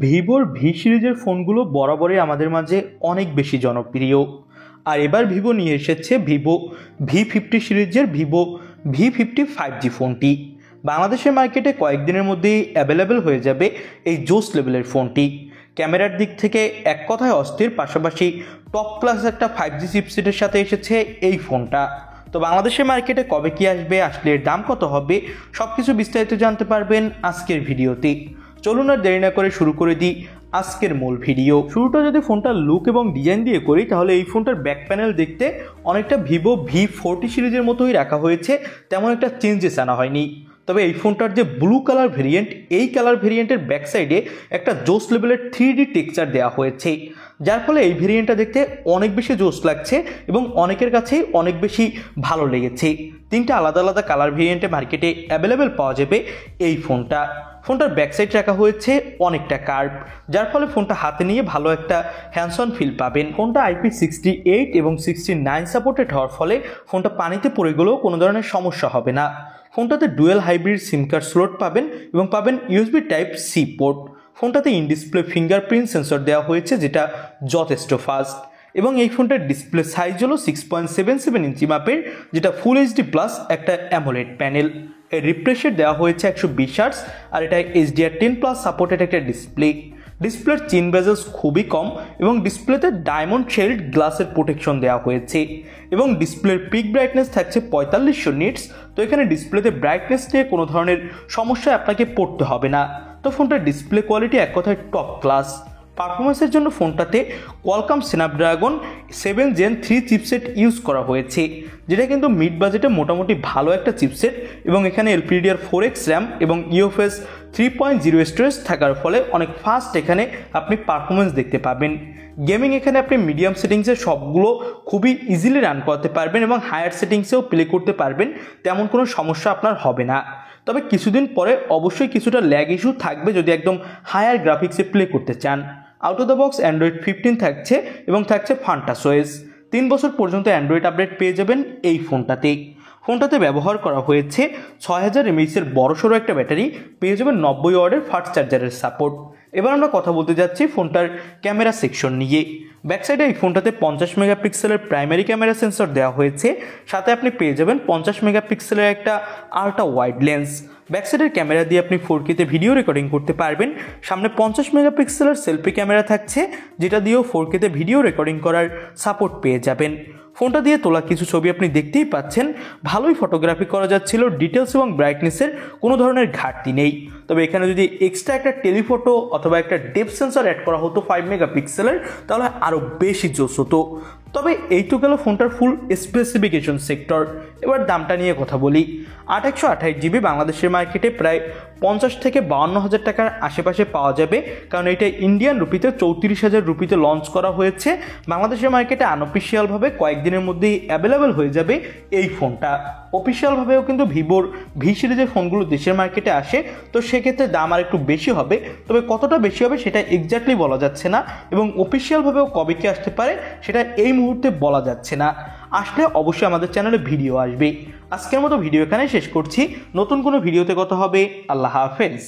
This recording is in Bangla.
ভিভোর ভি সিরিজের ফোনগুলো বরাবরই আমাদের মাঝে অনেক বেশি জনপ্রিয়। আর এবার ভিভো নিয়ে এসেছে ভিভো V50 সিরিজের ভিভো V50 5G ফোনটি। বাংলাদেশের মার্কেটে কয়েকদিনের মধ্যেই অ্যাভেলেবেল হয়ে যাবে এই জোস লেভেলের ফোনটি। ক্যামেরার দিক থেকে এক কথায় অস্থির, পাশাপাশি টপ ক্লাস একটা 5G চিপসেটের সাথে এসেছে এই ফোনটা। তো বাংলাদেশের মার্কেটে কবে কি আসবে, আসলে এর দাম কত হবে, সব কিছু বিস্তারিত জানতে পারবেন আজকের ভিডিওতে। চলুন আর দেরি না করে শুরু করে দিই আজকের মূল ভিডিও। শুরুটা যদি ফোনটার লুক এবং ডিজাইন দিয়ে করি, তাহলে এই ফোনটার ব্যাক প্যানেল দেখতে অনেকটা ভিভো V40 সিরিজের মতোই রাখা হয়েছে, তেমন একটা চেঞ্জেস আনা হয়নি। তবে এই ফোনটার যে ব্লু কালার ভেরিয়েন্ট, এই কালার ভেরিয়েন্টের ব্যাক সাইডে একটা জোস লেভেলের 3D টেক্সচার দেওয়া হয়েছে, যার ফলে এই ভেরিয়েন্টটা দেখতে অনেক বেশি জোস লাগছে এবং অনেকের কাছেই অনেক বেশি ভালো লেগেছে। তিনটা আলাদা আলাদা কালার ভেরিয়েন্টে মার্কেটে অ্যাভেলেবেল পাওয়া যাবে এই ফোনটার ব্যাক সাইড রাখা হয়েছে অনেকটা কার্ভ, যার ফলে ফোনটা হাতে নিয়ে ভালো একটা হ্যান্ডসন ফিল পাবেন। ফোনটা IP68 এবং 69 সাপোর্টেড হওয়ার ফলে ফোনটা পানিতে পড়ে গেলেও কোনো ধরনের সমস্যা হবে না। ফোনটাতে ডুয়েল হাইব্রিড সিম কার্ড স্লট পাবেন এবং পাবেন USB Type-C পোর্ট। ফোনটাতে ইন ডিসপ্লে ফিঙ্গারপ্রিন্ট সেন্সর দেওয়া হয়েছে, যেটা যথেষ্ট ফাস্ট। এবং এই ফোনটার ডিসপ্লে সাইজ হলো 6.77 ইঞ্চি মাপের, যেটা ফুল HD প্লাস একটা অ্যামোলেড প্যানেল। এর রিফ্রেশ রেট দেওয়া হয়েছে 120 হার্টজ, আর এটা HDR10+ সাপোর্টেড একটা ডিসপ্লের চিন বেজেলস খুবই কম এবং ডিসপ্লেতে ডায়মন্ড শেল্ড গ্লাসের প্রোটেকশন দেওয়া হয়েছে এবং ডিসপ্লের পিক ব্রাইটনেস থাকছে 4500 নিটস। তো এখানে ডিসপ্লেতে ব্রাইটনেস নিয়ে কোনো ধরনের সমস্যায় আপনাকে পড়তে হবে না। তো ফোনটার ডিসপ্লে কোয়ালিটি এক কথায় টপ ক্লাস। পারফরমেন্সের জন্য ফোনটাতে Qualcomm Snapdragon 7 Gen 3 chipset use করা হয়েছে, যেটা কিন্তু মিড বাজেটে মোটামুটি ভালো একটা চিপসেট। এবং এখানে LPDDR4X র্যাম এবং UFS 3.0 স্টোরেজ থাকার ফলে অনেক ফাস্ট এখানে আপনি পারফরমেন্স দেখতে পাবেন। গেমিং এখানে আপনি মিডিয়াম সেটিংসে সবগুলো খুবই ইজিলি রান করতে পারবেন এবং হায়ার সেটিংসেও প্লে করতে পারবেন, তেমন কোনো সমস্যা আপনার হবে না। তবে কিছুদিন পরে অবশ্যই কিছুটা ল্যাগ ইস্যু থাকবে যদি একদম হায়ার গ্রাফিক্সে প্লে করতে চান। Out of the box Android 15 থাকছে এবং থাকছে FantaSOS। 3 বছর পর্যন্ত অ্যান্ড্রয়েড আপডেট পেয়ে যাবেন এই ফোনটাতে ব্যবহার করা হয়েছে 6000 mAh এর বড়সড় একটা ব্যাটারি, পেয়ে যাবেন 90 ওয়াটের ফাস্ট চার্জারের সাপোর্ট। এবার আমরা কথা বলতে যাচ্ছি ফোনটার ক্যামেরা সেকশন নিয়ে। ব্যাক সাইডে এই ফোনটাতে 50 মেগাপিক্সেলের প্রাইমারি ক্যামেরা সেন্সর দেওয়া হয়েছে, সাথে আপনি পেয়ে যাবেন 50 মেগাপিক্সেলের একটা আল্ট্রা ওয়াইড লেন্স। ব্যাক সাইডের ক্যামেরা দিয়ে আপনি 4K-তে ভিডিও রেকর্ডিং করতে পারবেন। সামনে 50 মেগাপিক্সেলের সেলফি ক্যামেরা থাকছে, যেটা দিয়েও 4K-তে ভিডিও রেকর্ডিং করার সাপোর্ট পেয়ে যাবেন। ফোনটা দিয়ে তোলা কিছু ছবি আপনি দেখতেই পাচ্ছেন, ভালোই ফটোগ্রাফি করা যাচ্ছিল, ডিটেলস এবং ব্রাইটনেসের কোনো ধরনের ঘাটতি নেই। তবে এখানে যদি এক্সট্রা একটা টেলিফটো অথবা একটা ডেপথ সেন্সর অ্যাড করা হতো 5 মেগাপিক্সেলের, তাহলে আরও বেশি জোস হতো। তবে এই তো গেল ফোনটার ফুল স্পেসিফিকেশন সেক্টর। এবার দামটা নিয়ে কথা বলি। 128GB বাংলাদেশের মার্কেটে প্রায় 50 থেকে 52,000 টাকার আশেপাশে পাওয়া যাবে, কারণ এটা ইন্ডিয়ান রুপিতে 34,000 রুপিতে লঞ্চ করা হয়েছে। বাংলাদেশের মার্কেটে আনঅফিসিয়ালভাবে কয়েকদিনের মধ্যেই অ্যাভেলেবেল হয়ে যাবে এই ফোনটা। অফিসিয়ালভাবেও কিন্তু ভিভোর ভি সিরিজের ফোনগুলো দেশের মার্কেটে আসে, তো সেক্ষেত্রে দাম আর একটু বেশি হবে। তবে কতটা বেশি হবে সেটা এক্স্যাক্টলি বলা যাচ্ছে না, এবং অফিসিয়ালভাবেও কবে কি আসতে পারে সেটা এই মুহূর্তে বলা যাচ্ছে না। আসলে অবশ্যই আমাদের চ্যানেলে ভিডিও আসবে। আজকের মতো ভিডিও এখানে শেষ করছি। নতুন কোনো ভিডিওতে কথা হবে। আল্লাহ হাফেজ।